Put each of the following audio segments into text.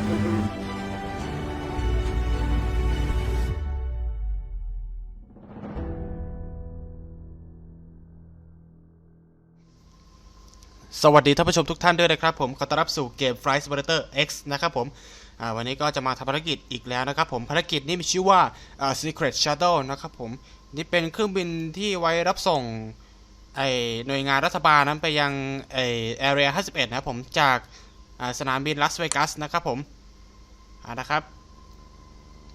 สวัสดีท่านผู้ชมทุกท่านด้วยนะครับผมขอต้อนรับสู่เกม Flight Simulator X นะครับผมวันนี้ก็จะมาทำภารกิจอีกแล้วนะครับผมภารกิจนี้มีชื่อว่าSecret Shuttle นะครับผมนี่เป็นเครื่องบินที่ไว้รับส่งหน่วยงานรัฐบาลนั้นไปยังArea 51นะครับผมจากสนามบินลาสเวกัสนะครับผมนะครับ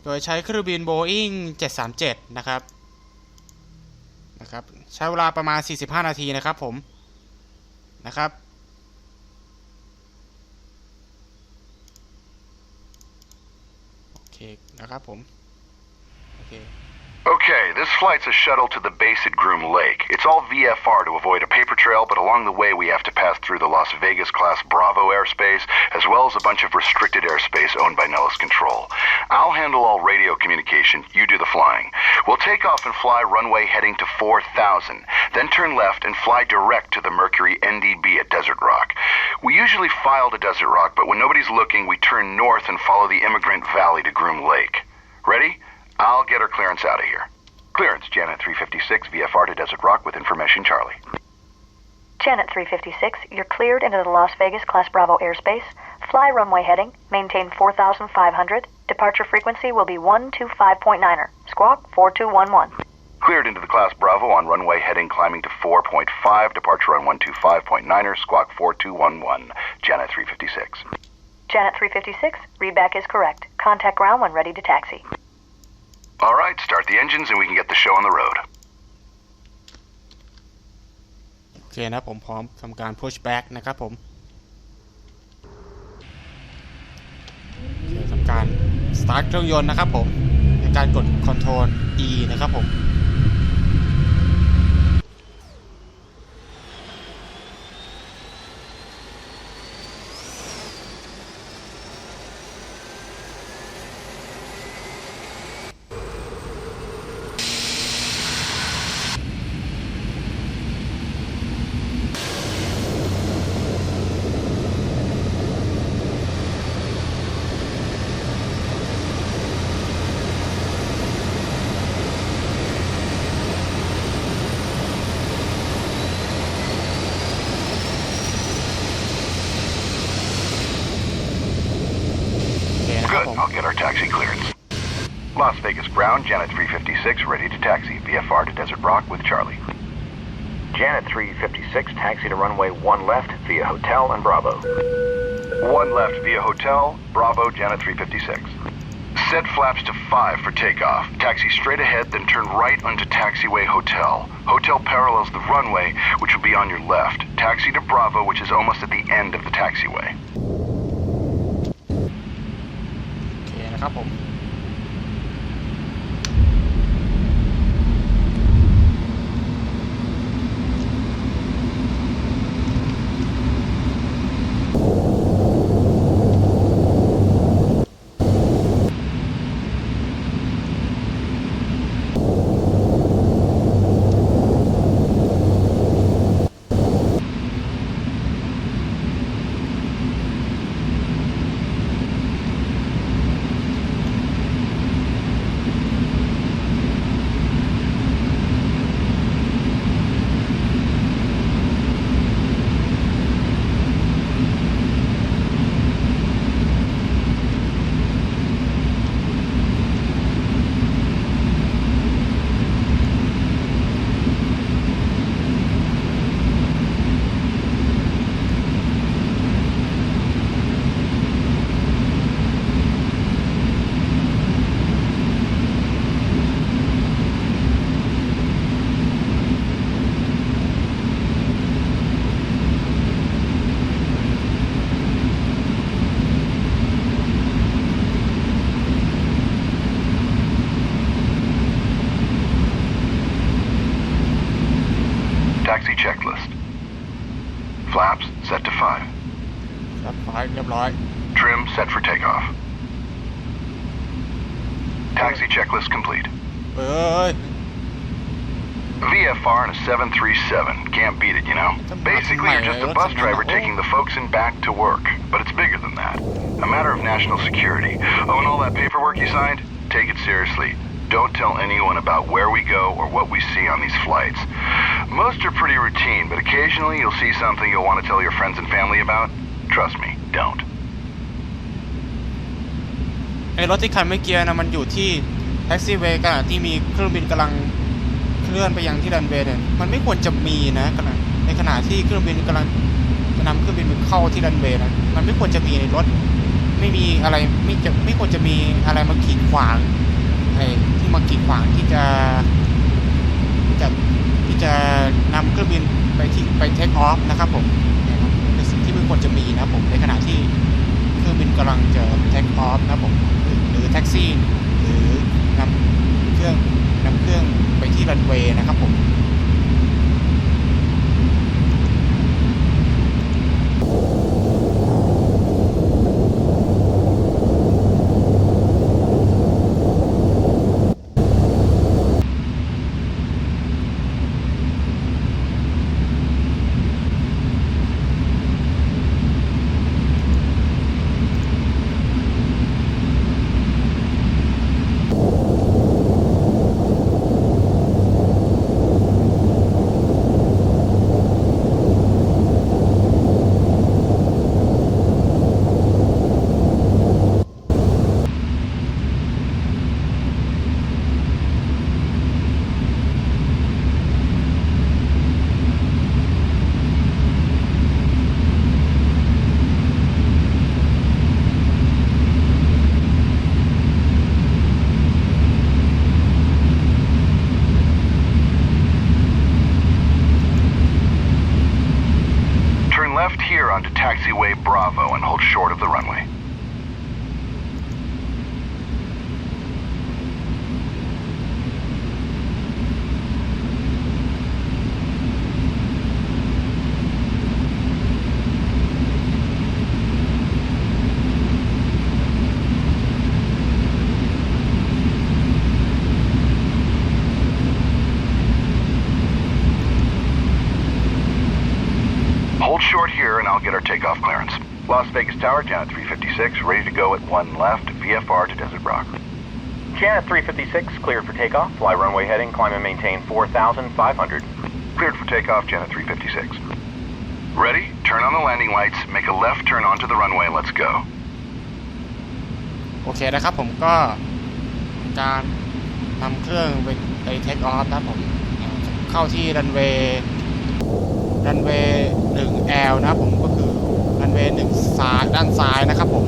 โดยใช้เครื่องบิน Boeing 737นะครับใช้เวลาประมาณ45นาทีนะครับผมนะครับโอเคนะครับผมโอเค Okay, this flight's a shuttle to the base at Groom Lake. It's all VFR to avoid a paper trail, but along the way we have to pass through the Las Vegas class Bravo airspace, as well as a bunch of restricted airspace owned by Nellis Control. I'll handle all radio communication, you do the flying. We'll take off and fly runway heading to 4000, then turn left and fly direct to the Mercury NDB at Desert Rock. We usually file to Desert Rock, but when nobody's looking, we turn north and follow the Immigrant Valley to Groom Lake. Ready? I'll get her clearance out of here. Clearance, Janet 356, VFR to Desert Rock with information, Charlie. Janet 356, you're cleared into the Las Vegas Class Bravo airspace. Fly runway heading, maintain 4,500. Departure frequency will be 125.9er. Squawk 4211. Cleared into the Class Bravo on runway heading climbing to 4.5. Departure on 125.9er. Squawk 4211. Janet 356. Janet 356, readback is correct. Contact ground when ready to taxi. All right, start the engines and we can get the show on the road. โอเคนะผมพร้อมทำการ push back นะครับผมโอเคทำการ start เครื่องยนต์นะครับผมในการกด control E นะครับผมGood, I'll get our taxi clearance. Las Vegas ground, Janet 356, ready to taxi. VFR to Desert Rock with Charlie. Janet 356, taxi to runway 1 left via Hotel and Bravo. 1 left via Hotel, Bravo, Janet 356. Set flaps to 5 for takeoff. Taxi straight ahead, then turn right onto Taxiway Hotel. Hotel parallels the runway, which will be on your left. Taxi to Bravo, which is almost at the end of the taxiway. ครับผมTaxi checklist. Flaps set to 5. รับไฟเรียบร้อย Trim set for takeoff. Taxi checklist complete. เอ้ย VFR and a 737. Can't beat it, you know? Basically, you're just a bus driver taking the folks in back to work. But it's bigger than that. A matter of national security. Oh, and all that paperwork you signed? Take it seriously. Don't tell anyone about where we go or what we see on these flights. Most are pretty routine, but occasionally you'll see something you'll want to tell your friends and family about. Trust me, don't. ไอ้รถที่คันเมื่อกี้นะมันอยู่ที่แท็กซี่เวย์ขณะที่มีเครื่องบินกำลังเคลื่อนไปยังที่รันเวย์เนี่ยมันไม่ควรจะมีนะในขณะที่เครื่องบินกำลังจะนำเครื่องบินไปเข้าที่รันเวย์นะมันไม่ควรจะมีในรถไม่มีอะไรไม่ควรจะมีอะไรมากีดขวางที่มากีดขวางที่จะนำเครื่องบินไปเทคออฟนะครับผมเป็นสิ่งที่ไม่ควรจะมีนะผมในขณะที่เครื่องบินกำลังจะเทคออฟนะผมหรือแท็กซี่หรือนำเครื่องไปที่รันเวย์นะครับผม taxiway Bravo and hold short of the runway. Hold short here and I'll get our takeoff clearance. Las Vegas Tower, Janet 356, ready to go at 1 left, VFR to Desert Rock. Janet 356, cleared for takeoff. Fly runway heading, climb and maintain 4,500. Cleared for takeoff, Janet 356. Ready? Turn on the landing lights, make a left turn onto the runway, let's go. โอเคนะครับผมก็การนำเครื่องไปเทคออฟนะผมเข้าที่รันเวย์1L นะผมก็คือรันเวย์1ซ้ายด้านซ้ายนะครับผม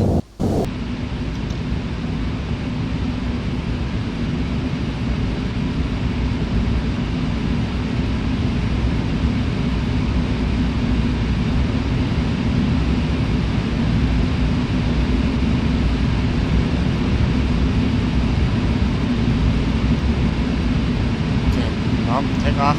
โอเคพร้อมเทคออฟ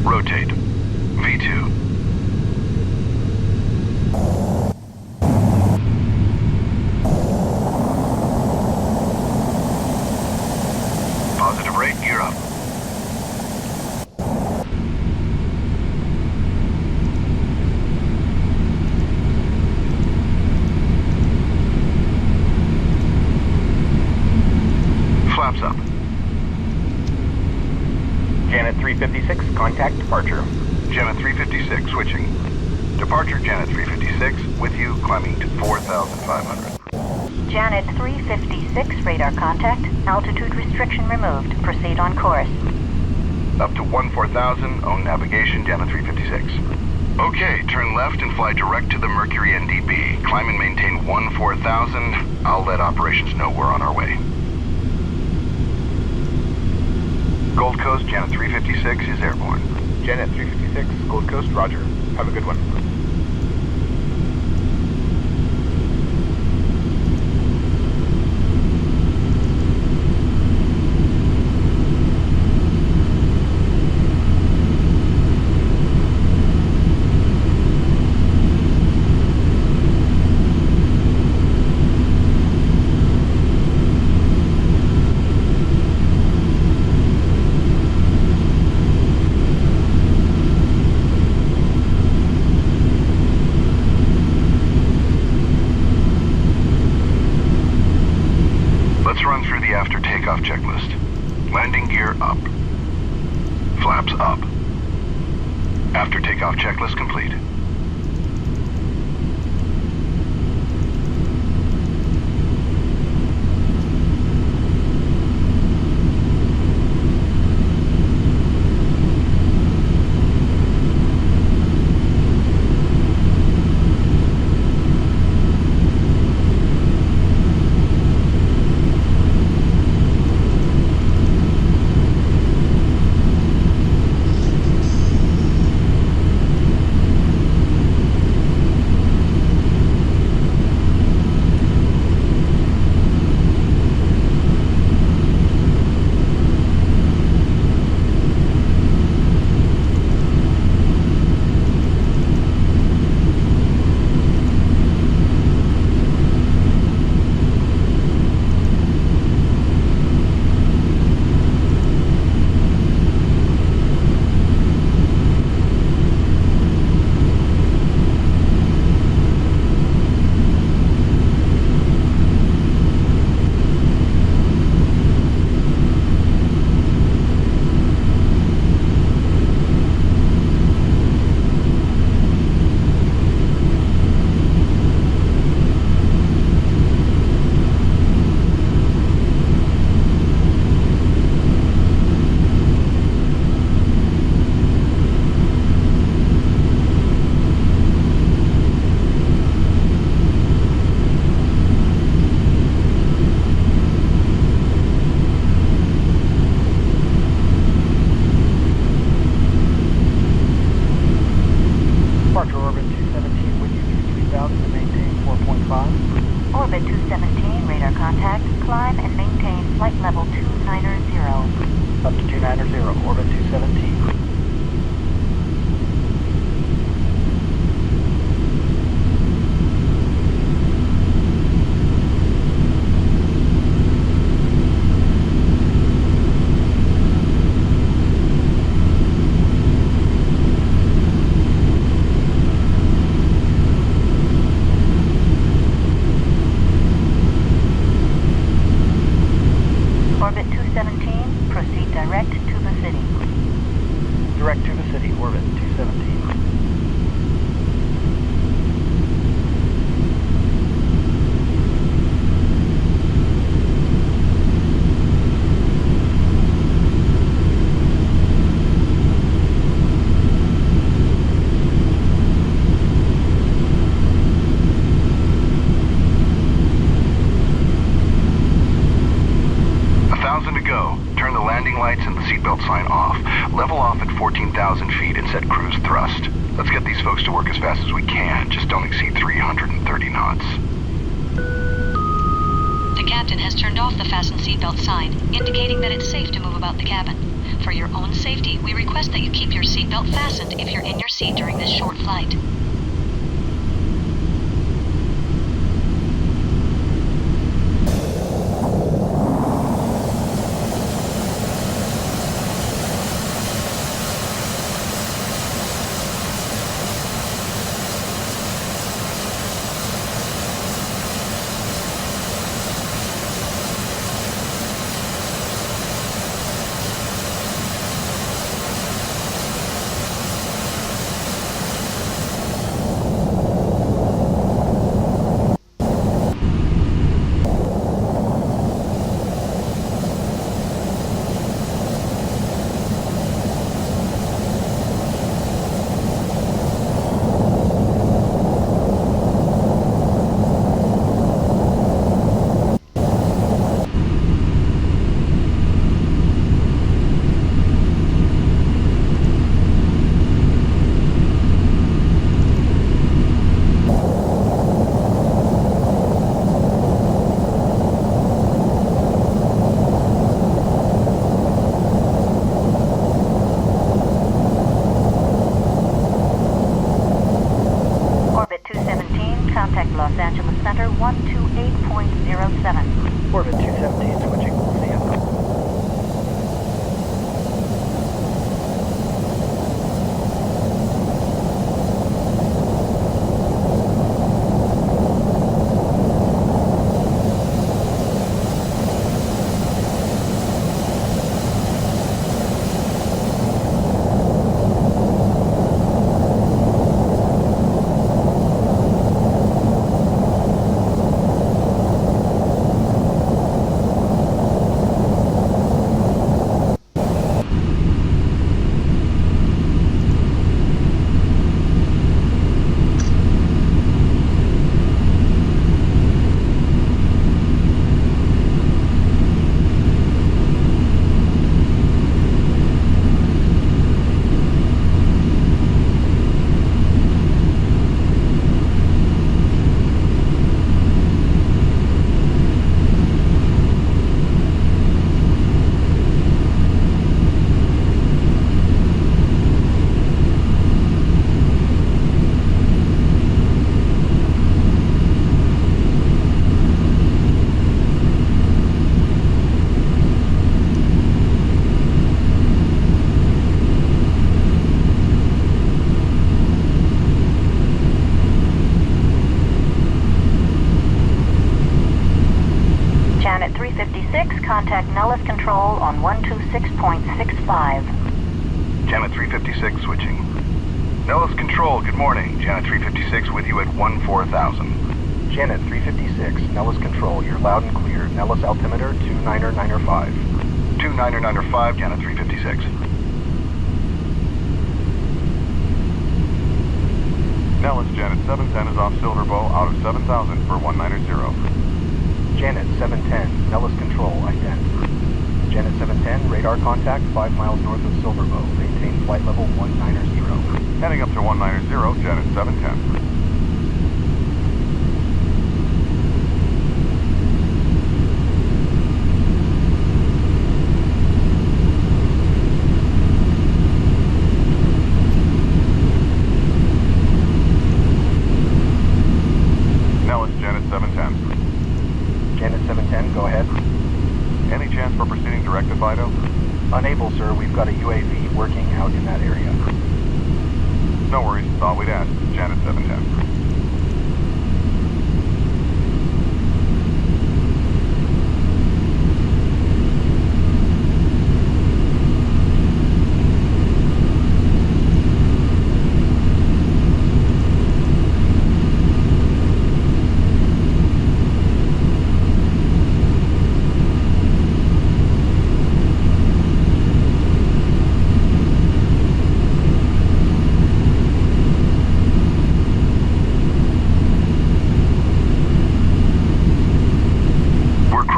Rotate. V2. Positive rate, gear up. Flaps up. Janet 356, contact departure. Janet 356, switching. Departure, Janet 356, with you, climbing to 4,500. Janet 356, radar contact. Altitude restriction removed. Proceed on course. Up to 14,000, own navigation, Janet 356. Okay, turn left and fly direct to the Mercury NDB. Climb and maintain 14,000. I'll let operations know we're on our way. Gold Coast, Janet 356 is airborne. Janet 356, Gold Coast, roger. Have a good one. Let's run through the after takeoff checklist. Landing gear up. Flaps up. After takeoff checklist complete. Orbit 217, radar contact. Climb and maintain flight level 290. Up to 290, orbit 217. Orbit 217, proceed direct to the city. Direct to the city, orbit 217. To go. Turn the landing lights and the seatbelt sign off. Level off at 14,000 feet and set cruise thrust. Let's get these folks to work as fast as we can. Just don't exceed 330 knots. The captain has turned off the fasten seatbelt sign, indicating that it's safe to move about the cabin. For your own safety, we request that you keep your seatbelt fastened if you're in your seat during this short flight. Los Angeles Center 128.07. Orbit 217 switching. See ya. Janet 356, contact Nellis Control on 126.65. Janet 356 switching. Nellis Control, good morning. Janet 356 with you at 14,000. Janet 356, Nellis Control. You're loud and clear. Nellis altimeter 29905. 29905, Janet 356. Nellis, Janet 710 is off Silverbow out of 7,000 for 190. Janet 710, Nellis Control, ident. Janet 710, radar contact 5 miles north of Silverbow. Maintain flight level 190. Heading up to 190, Janet 710. Nellis, Janet 710. Janet 710, go ahead. Any chance for proceeding direct to Fido? Unable, sir. We've got a UAV working out in that area. No worries, thought we'd ask. Janet 710.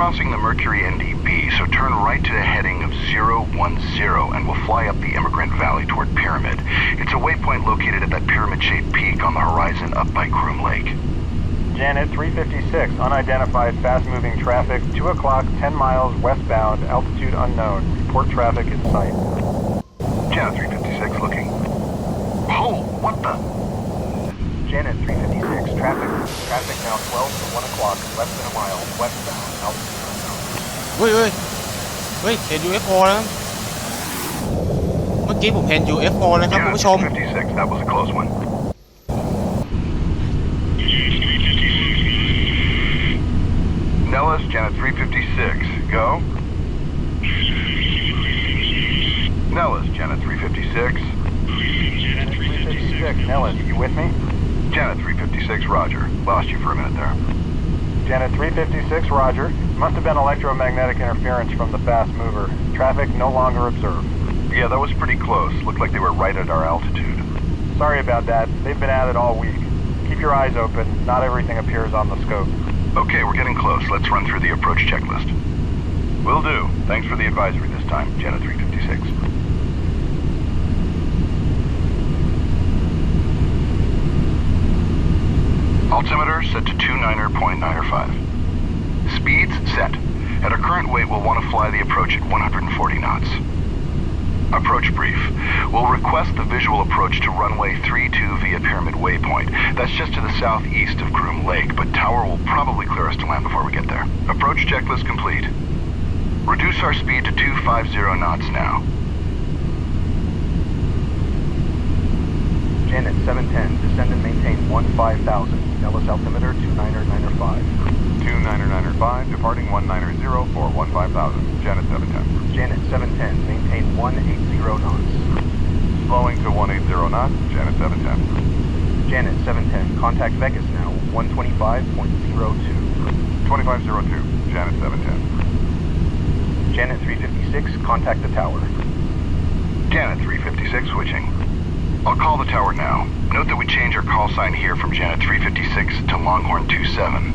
Crossing the Mercury NDB, so turn right to the heading of 010 and we'll fly up the Immigrant Valley toward Pyramid. It's a waypoint located at that pyramid-shaped peak on the horizon up by Groom Lake. Janet 356, unidentified fast-moving traffic, 2 o'clock, 10 miles westbound, altitude unknown. Report traffic in sight. Janet 356 looking. Oh, what the? Janet 356, traffic now 12 to 1 o'clock, less than a mile, westbound, altitude unknown. เฮ้ยเห็น UFO แล้วเมื่อกี้ผมเห็น UFO เลยครับคุณ Janet ผู้ชม 356, that was a close one. Nellis, Janet 356, go. Nellis, Janet 356. Janet 356, Nellis, you with me? Janet 356, roger. Lost you for a minute there. Janet 356, roger. Must have been electromagnetic interference from the fast mover. Traffic no longer observed. Yeah, that was pretty close. Looked like they were right at our altitude. Sorry about that. They've been at it all week. Keep your eyes open. Not everything appears on the scope. Okay, we're getting close. Let's run through the approach checklist. Will do. Thanks for the advisory this time, Janet 356. Altimeter set to 29.95. Speeds set. At our current weight, we'll want to fly the approach at 140 knots. Approach brief. We'll request the visual approach to runway 32 via Pyramid Waypoint. That's just to the southeast of Groom Lake, but Tower will probably clear us to land before we get there. Approach checklist complete. Reduce our speed to 250 knots now. Janet 710, descend and maintain 15,000. Nellis altimeter 29905. 29905, departing 190 for 15,000. Janet 710. Janet 710, maintain 180 knots. Slowing to 180 knots. Janet 710. Janet 710, contact Vegas now, 125.02. 2502. Janet 710. Janet 356, contact the tower. Janet 356 switching. I'll call the tower now. Note that we change our call sign here from Janet 356 to Longhorn 27.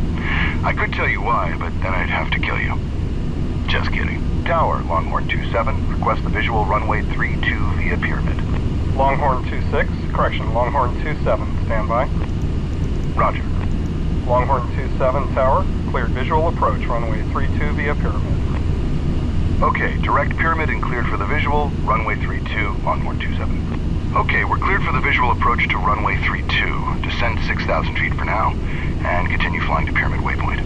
I could tell you why, but then I'd have to kill you. Just kidding. Tower, Longhorn 27, request the visual runway 32 via Pyramid. Longhorn 26, correction, Longhorn 27, stand by. Roger. Longhorn 27 tower, cleared visual approach, runway 32 via Pyramid. Okay, direct Pyramid and cleared for the visual, runway 32, Longhorn 27. Okay, we're cleared for the visual approach to runway 32. Descend 6,000 feet for now, and continue flying to Pyramid Waypoint.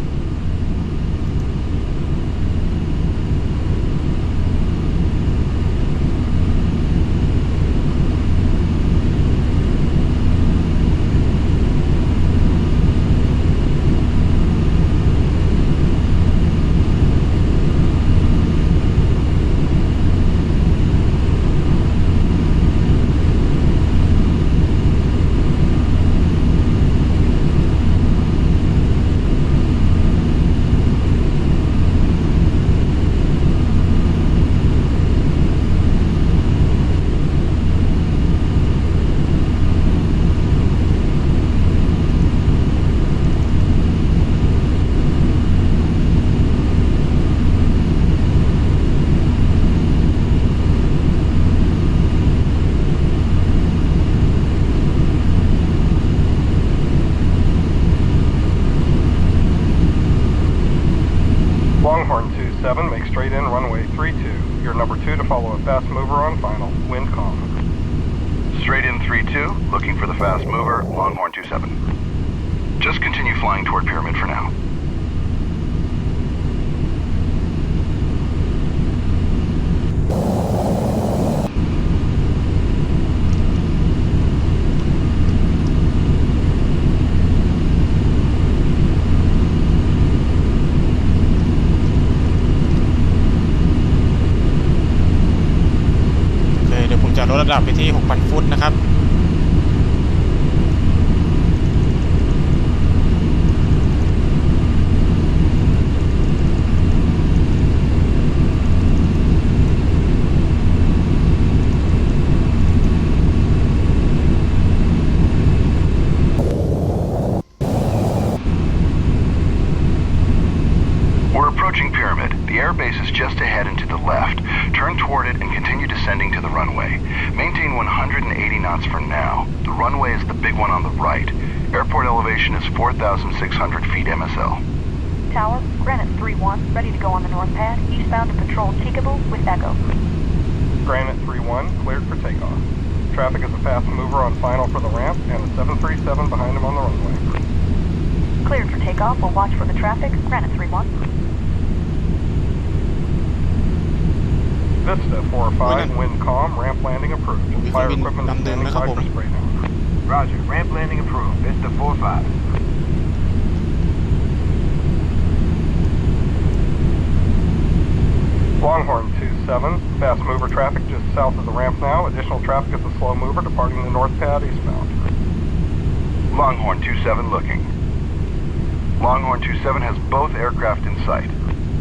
Longhorn 27, make straight in runway 32. You're number 2 to follow a fast mover on final. Wind calm. Straight in 3-2, looking for the fast mover, Longhorn 27. Just continue flying toward Pyramid for now.จะลดระดับไปที่ 6,000 ฟุตนะครับWe're approaching Pyramid. The airbase is just ahead and to the left. Turn toward it and continue descending to the runway. Maintain 180 knots for now. The runway is the big one on the right. Airport elevation is 4,600 feet MSL. Tower, Granite 3-1, ready to go on the north pad, eastbound to patrol Teekable with Echo. Granite 3-1, cleared for takeoff. Traffic is a fast mover on final for the ramp, and the 737 behind him on the runway. Cleared for takeoff, we'll watch for the traffic, Granite 3-1. Vista 4-5, wind calm, ramp landing approved. Fire equipment is standing by for spray down. Roger, ramp landing approved. Vista 4-5. Longhorn 27, fast mover traffic just south of the ramp now. Additional traffic is a slow mover departing the north pad eastbound. Longhorn 27 looking. Longhorn 27 has both aircraft in sight.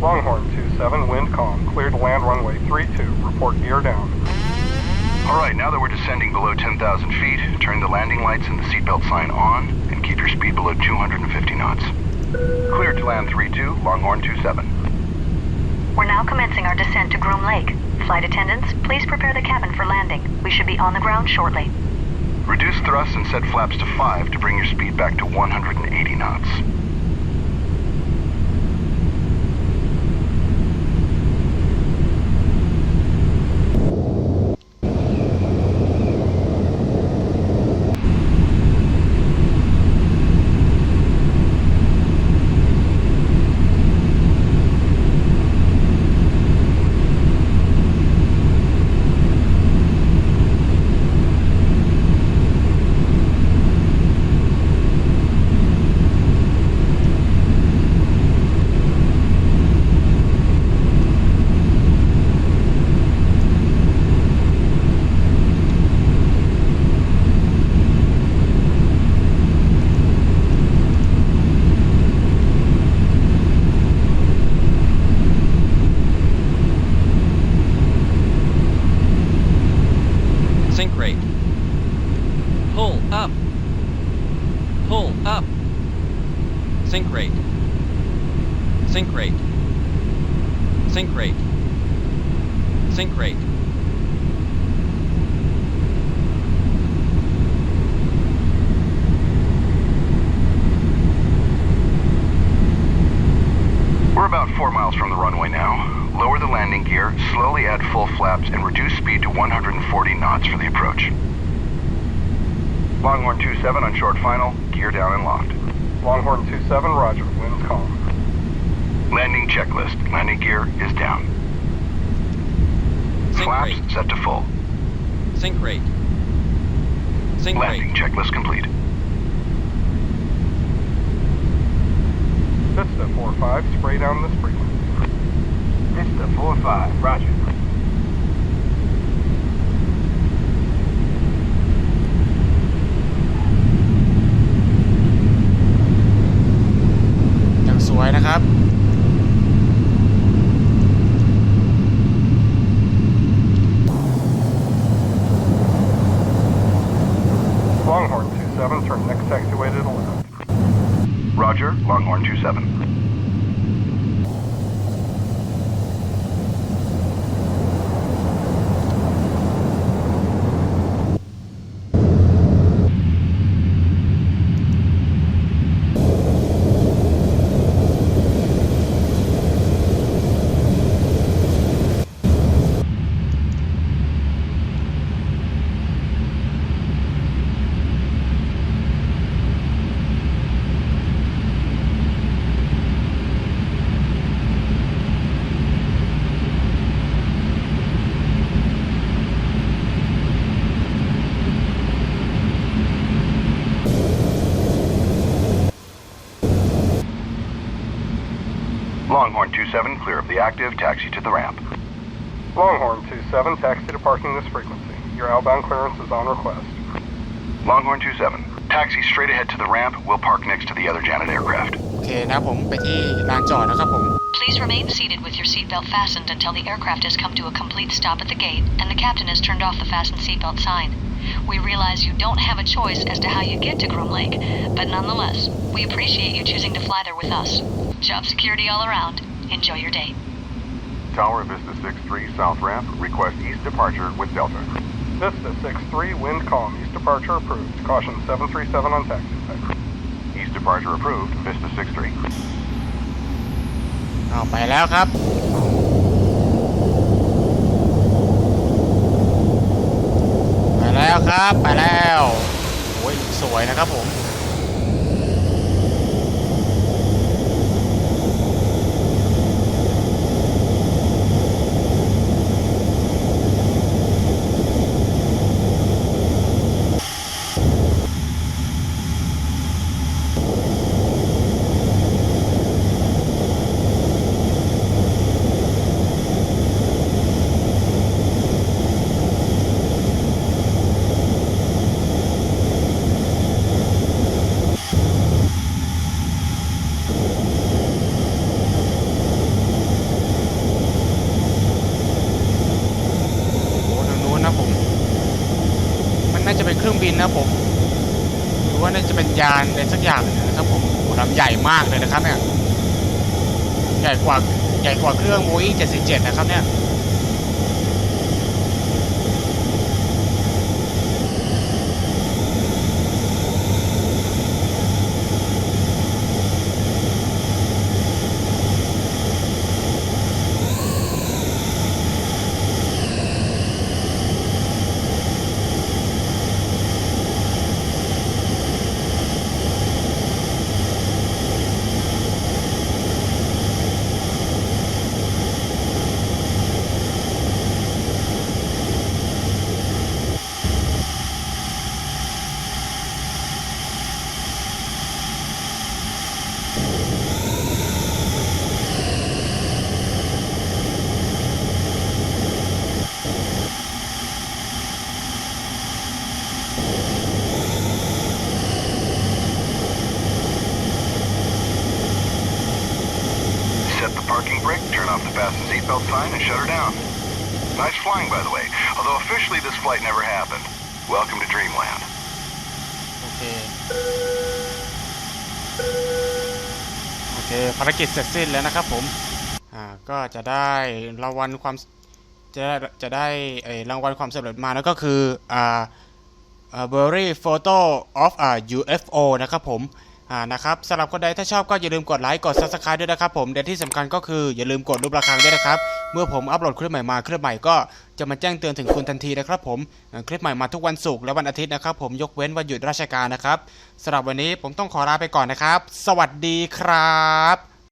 Longhorn 27, wind calm, clear to land runway 32. Report gear down. All right, now that we're descending below 10,000 feet, turn the landing lights and the seatbelt sign on and keep your speed below 250 knots. Clear to land 32, Longhorn 27. We're now commencing our descent to Groom Lake. Flight attendants, please prepare the cabin for landing. We should be on the ground shortly. Reduce thrust and set flaps to 5 to bring your speed back to 180 knots. Up. Sink rate. Sink rate. Sink rate. Sink rate. We're about 4 miles from the runway now. Lower the landing gear, slowly add full flaps, and reduce speed to 140 knots for the approach. Longhorn 27 on short final, gear down and locked. Longhorn 27, roger. Winds calm. Landing checklist. Landing gear is down. Sink Flaps rate. set to full. Sink rate. Sink Landing rate. checklist complete. Vista 45, spray down this frequency. Vista 45, roger.อย่างสวยนะครับ Longhorn 27, turn next taxiway to the left. Roger, Longhorn 27. Longhorn 27, clear of the active, taxi to the ramp. Longhorn 27, taxi to parking this frequency. Your outbound clearance is on request. Longhorn 27, taxi straight ahead to the ramp. We'll park next to the other Janet aircraft. โอเคนะผมไปที่ลานจอดนะครับผม Please remain seated with your seatbelt fastened until the aircraft has come to a complete stop at the gate and the captain has turned off the fasten seatbelt sign. We realize you don't have a choice as to how you get to Groom Lake, but nonetheless, we appreciate you choosing to fly there with us. Job security all around. Enjoy your day. Tower Vista 63, south ramp. Request east departure with Delta. Vista 63, wind calm, east departure approved. Caution 737 on taxiway. East departure approved. Vista 63. เอาไปแล้วครับ ไปแล้วครับไปแล้วโอ้ยสวยนะครับผม น่าจะเป็นเครื่องบินนะผมหรือว่าน่าจะเป็นยานอะไรสักอย่างนะครับผมโอ้ลำใหญ่มากเลยนะครับเนี่ยใหญ่กว่าเครื่อง Boeing 747นะครับเนี่ยSet the parking brake, turn off the fasten seatbelt sign, and shut her down. Nice flying, by the way. Although officially this flight never happened. Welcome to Dreamland. โอเค เคภารกิจเสร็จสิ้นแล้วนะครับผมก็จะได้รางวัลความจะได้รางวัลความสำเร็จมาแล้วก็คือBlurry Photo of UFO นะครับผมนะครับสำหรับคนใดถ้าชอบก็อย่าลืมกดไลค์กด Subscribe ด้วยนะครับผมและที่สำคัญก็คืออย่าลืมกดรูประฆังด้วยนะครับเมื่อผมอัปโหลดคลิปใหม่มาคลิปใหม่ก็จะมาแจ้งเตือนถึงคุณทันทีนะครับผมคลิปใหม่มาทุกวันศุกร์และวันอาทิตย์นะครับผมยกเว้นวันหยุดราชการนะครับสำหรับวันนี้ผมต้องขอลาไปก่อนนะครับสวัสดีครับ